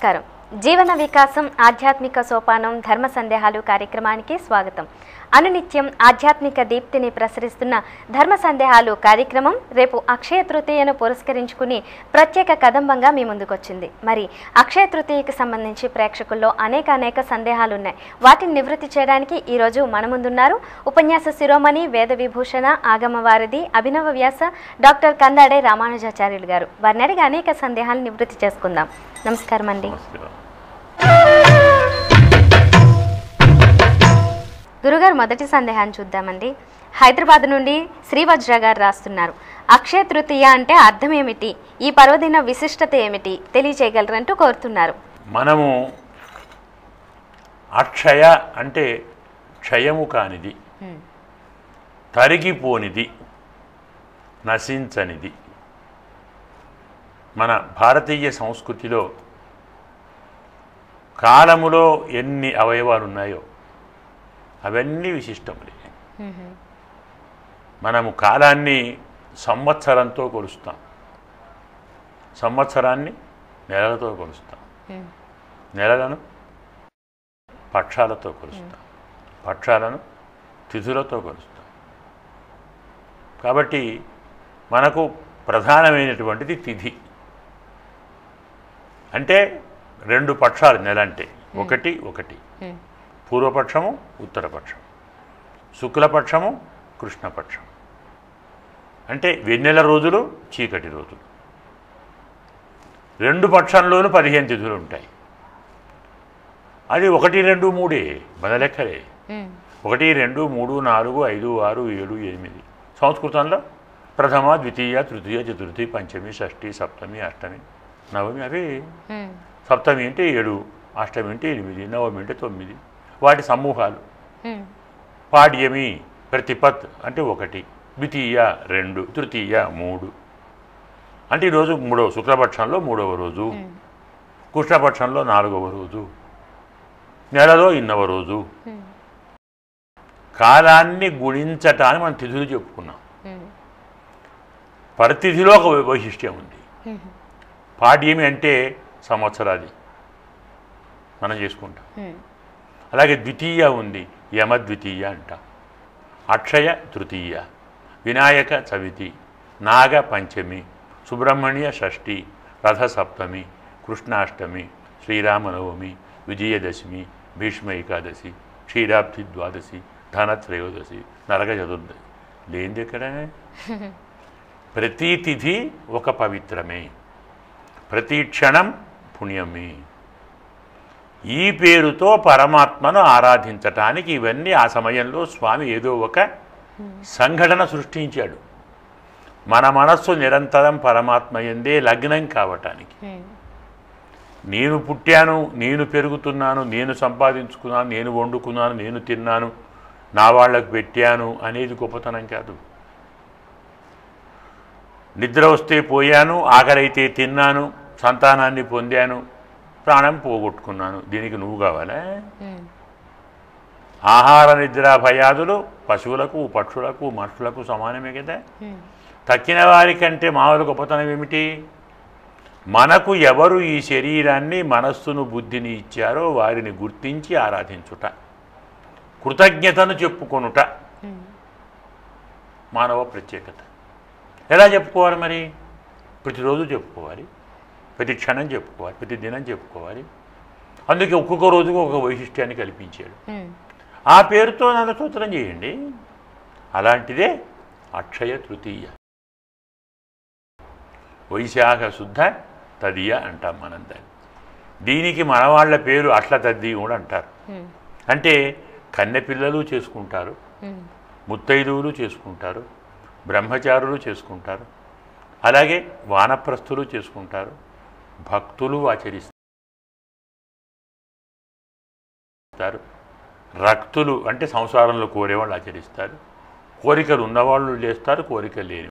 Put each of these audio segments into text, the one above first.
నమస్కారం. జీవన వికాసం ఆధ్యాత్మిక సోపానం ధర్మ సందేహాలు కార్యక్రమానికి స్వాగతం. అనునిత్యం ఆధ్యాత్మిక దీప్తిని ప్రసరిస్తున్న ధర్మ సందేహాలు కార్యక్రమం రేపు అక్షయ తృతీయను పురస్కరించుకుని ప్రత్యేక కదంబంగా మీ ముందుకొచ్చింది. మరి అక్షయ తృతీయకి సంబంధించి ప్రేక్షకుల్లో అనేక సందేహాలున్నాయి. వాటిని నివృత్తి చేయడానికి ఈరోజు మన ముందున్నారు ఉపన్యాస శిరోమణి వేద విభూషణ ఆగమవారధి అభినవ వ్యాస డాక్టర్ కందాడే రామానుజాచార్యులు గారు. వారిని అడిగి అనేక సందేహాలు నివృత్తి చేసుకుందాం. నమస్కారం అండి. గురుగారు, మొదటి సందేహాన్ని చూద్దామండి. హైదరాబాద్ నుండి శ్రీవజ్ర గారు రాస్తున్నారు, అక్షయ తృతీయ అంటే అర్థం ఏమిటి, ఈ పర్వదిన విశిష్టత ఏమిటి తెలియచేయగలరంటూ కోరుతున్నారు. మనము అక్షయ అంటే క్షయము కానిది, తరిగిపోనిది, నశించనిది. మన భారతీయ సంస్కృతిలో కాలములో ఎన్ని అవయవాలు ఉన్నాయో అవన్నీ విశిష్టములే. మనము కాలాన్ని సంవత్సరంతో కొలుస్తాం, సంవత్సరాన్ని నెలలతో కొలుస్తాం, నెలలను పక్షాలతో కొలుస్తాం, పక్షాలను తిథులతో కొలుస్తాం. కాబట్టి మనకు ప్రధానమైనటువంటిది తిథి. అంటే రెండు పక్షాలు నెల అంటే ఒకటి పూర్వపక్షము ఉత్తరపక్షం, శుక్లపక్షము కృష్ణపక్షం. అంటే వెన్నెల రోజులు చీకటి రోజులు. రెండు పక్షంలోనూ 15 తిథులు ఉంటాయి. అది 1, 2, 3 మన లెక్కలే. 1, 2, 3, 4, 5, 6, 7, 8. సంస్కృతంలో ప్రథమ ద్వితీయ తృతీయ చతుర్థి పంచమి షష్ఠి సప్తమి అష్టమి నవమి. అవి సప్తమి అంటే 7, అష్టమి అంటే 8, నవమి అంటే 9. వాటి సమూహాలు. పాడ్యమి ప్రతిపత్ అంటే 1, ద్వితీయ 2, తృతీయ 3. అంటే ఈరోజు శుక్లపక్షంలో 3వ రోజు, కృష్ణపక్షంలో 4వ రోజు, నెలలో 8వ రోజు. కాలాన్ని గుణించటాన్ని మనం తిథులు చెప్పుకున్నాం. పరితిథిలో ఒక వైశిష్ట్యం ఉంది. పాడ్యమి అంటే సంవత్సరాది మనం చేసుకుంటాం. అలాగే ద్వితీయ ఉంది, యమద్వితీయ అంటాం. అక్షయ తృతీయ, వినాయక చవితి, నాగ పంచమి, సుబ్రహ్మణ్య షష్ఠి, రథ సప్తమి, కృష్ణాష్టమి, శ్రీరామనవమి, విజయదశమి, భీష్మ ఏకాదశి, క్షీరాబ్ది ద్వాదశి, ధనత్రయోదశి, నరక చతుర్దశి. లేనిది ఎక్కడ? ప్రతి తిథి ఒక పవిత్రమే, ప్రతి క్షణం పుణ్యమే. ఈ పేరుతో పరమాత్మను ఆరాధించటానికి ఇవన్నీ ఆ సమయంలో స్వామి ఏదో ఒక సంఘటన సృష్టించాడు. మన మనస్సు నిరంతరం పరమాత్మ యందే లగ్నం కావటానికి. నేను పుట్టాను, నేను పెరుగుతున్నాను, నేను సంపాదించుకున్నాను, నేను వండుకున్నాను, నేను తిన్నాను, నా వాళ్లకు పెట్టాను అనేది గొప్పతనం కాదు. నిద్ర వస్తే పోయాను, ఆకలైతే తిన్నాను, సంతానాన్ని పొందాను, ప్రాణం పోగొట్టుకున్నాను, దీనికి నువ్వు కావాలా? ఆహార నిద్ర భయాదులు పశువులకు పక్షులకు మనుషులకు సమానమే కదా. తక్కిన వారికంటే మామూలు గొప్పతనం ఏమిటి? మనకు ఎవరు ఈ శరీరాన్ని మనస్సును బుద్ధిని ఇచ్చారో వారిని గుర్తించి ఆరాధించుట, కృతజ్ఞతను చెప్పుకొనుట మానవ ప్రత్యేకత. ఎలా చెప్పుకోవాలి మరి? ప్రతిరోజు చెప్పుకోవాలి, ప్రతి క్షణం చెప్పుకోవాలి, ప్రతి దినం చెప్పుకోవాలి. అందుకే ఒక్కొక్క రోజుకు ఒక వైశిష్ట్యాన్ని కల్పించాడు. ఆ పేరుతో నన్ను స్తోత్రం చేయండి. అలాంటిదే అక్షయ తృతీయ. వైశాఖ శుద్ధ తదియ అంటాం మనం దాన్ని. దీనికి మనవాళ్ల పేరు అట్ల తద్ది కూడా అంటారు. అంటే కన్నెపిల్లలు చేసుకుంటారు, ముత్తైదువులు చేసుకుంటారు, బ్రహ్మచారులు చేసుకుంటారు, అలాగే వానప్రస్థులు చేసుకుంటారు, భక్తులు ఆచరిస్తారు, రక్తులు అంటే సంసారంలో కోరేవాళ్ళు ఆచరిస్తారు, కోరికలు ఉన్నవాళ్ళు చేస్తారు, కోరికలు లేని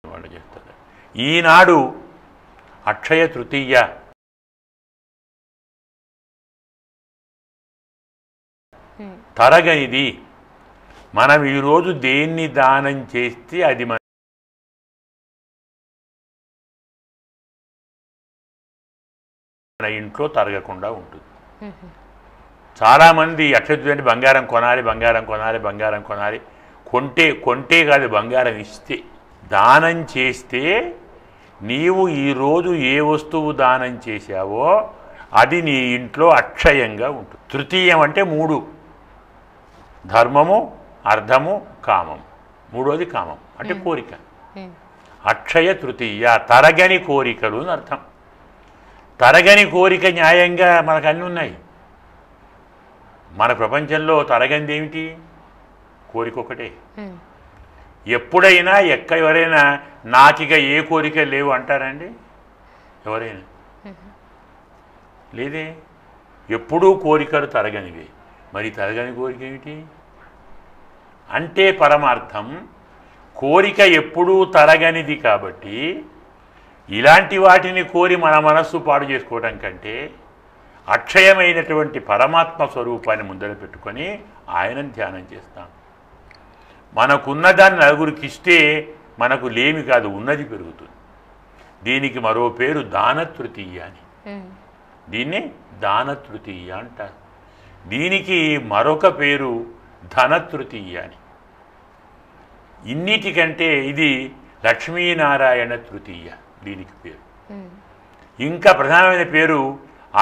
వాళ్ళు చేస్తారు. ఈనాడు అక్షయ తృతీయ తరగనిది, మనం ఈరోజు దేన్ని దానం చేస్తే అది మన ఇంట్లో తరగకుండా ఉంటుంది. చాలామంది అక్షతృతీయ బంగారం కొనాలి, బంగారం కొనాలి, బంగారం కొనాలి, కొంటే కాదు, బంగారం ఇస్తే, దానం చేస్తే నీవు ఈరోజు ఏ వస్తువు దానం చేశావో అది నీ ఇంట్లో అక్షయంగా ఉంటుంది. తృతీయం అంటే 3: ధర్మము, అర్థము, కామం. మూడోది కామం అంటే కోరిక. అక్షయ తృతీయ, తరగని కోరికలు అని అర్థం. తరగని కోరిక న్యాయంగా మనకు అన్నీ ఉన్నాయి. మన ప్రపంచంలో తరగనిది ఏమిటి? కోరిక ఒకటే. ఎప్పుడైనా ఎవరైనా నాకిక ఏ కోరిక లేవు అంటారండి? ఎవరైనా లేదే. ఎప్పుడూ కోరికలు తరగనివే. మరి తరగని కోరిక ఏమిటి అంటే పరమార్థం. కోరిక ఎప్పుడూ తరగనిది కాబట్టి ఇలాంటి వాటిని కోరి మన మనస్సు పాడు చేసుకోవడం కంటే అక్షయమైనటువంటి పరమాత్మ స్వరూపాన్ని ముందర పెట్టుకొని ఆయనను ధ్యానం చేస్తాం. మనకున్నదాన్ని నలుగురికి ఇస్తే మనకు లేమి కాదు, ఉన్నది పెరుగుతుంది. దీనికి మరో పేరు దానతృతీయ అని. దీన్ని దానతృతీయ అంటారు. దీనికి మరొక పేరు ధనతృతీయ అని. ఇన్నిటికంటే ఇది లక్ష్మీనారాయణ తృతీయ దీనికి పేరు. ఇంకా ప్రధానమైన పేరు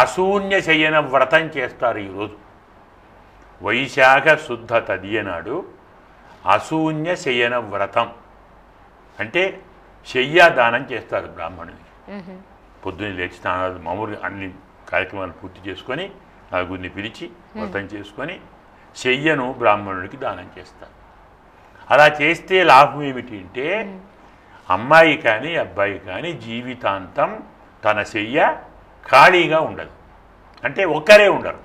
అశూన్య శయన వ్రతం చేస్తారు ఈరోజు. వైశాఖ శుద్ధ తదియ నాడు అశూన్య శయన వ్రతం అంటే శయ్యాదానం చేస్తారు బ్రాహ్మణుడికి. పొద్దున్న లేచి స్నానాలు మామూలుగా అన్ని కార్యక్రమాలు పూర్తి చేసుకొని నలుగురిని పిలిచి వ్రతం చేసుకొని శయ్యను బ్రాహ్మణుడికి దానం చేస్తారు. అలా చేస్తే లాభం ఏమిటి అంటే అమ్మాయి కానీ అబ్బాయి కానీ జీవితాంతం తన శయ్య ఖాళీగా ఉండదు. అంటే ఒక్కరే ఉండరు.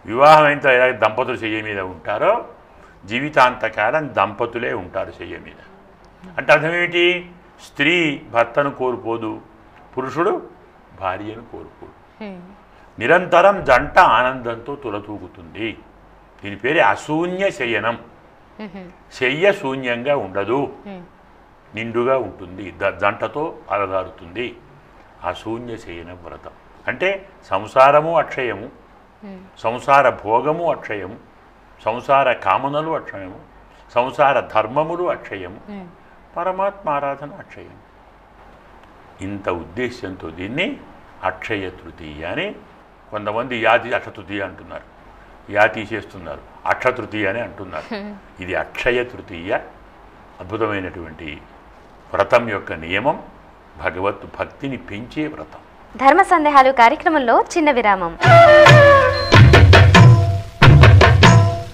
వివాహం అయిన ఎలా దంపతులు శయ్య మీద ఉంటారో జీవితాంతకాలం దంపతులే ఉంటారు శయ్య మీద. అంటే అర్థమేమిటి? స్త్రీ భర్తను కోల్పోదు, పురుషుడు భార్యను కోల్పోదు. నిరంతరం జంట ఆనందంతో తులతూగుతుంది. దీని పేరే అశూన్య శయనం. శయ్య శూన్యంగా ఉండదు, నిండుగా ఉంటుంది, జంటతో అలగారుతుంది. అశూన్య శయన వ్రతం అంటే సంసారము అక్షయము, సంసార భోగము అక్షయము, సంసార కామనలు అక్షయము, సంసార ధర్మములు అక్షయము, పరమాత్మ ఆరాధన అక్షయం. ఇంత ఉద్దేశ్యంతో దీన్ని అక్షయ తృతీయ అని కొంతమంది అక్షతృతీయ అంటున్నారు, తీసేస్తున్నారు, అక్షతృతీయ అని అంటున్నారు. ఇది అక్షయ తృతీయ. అద్భుతమైనటువంటి వ్రతం యొక్క నియమం భగవత్ భక్తిని పెంచే వ్రతం. ధర్మ సందేహాలు కార్యక్రమంలో చిన్న విరామం.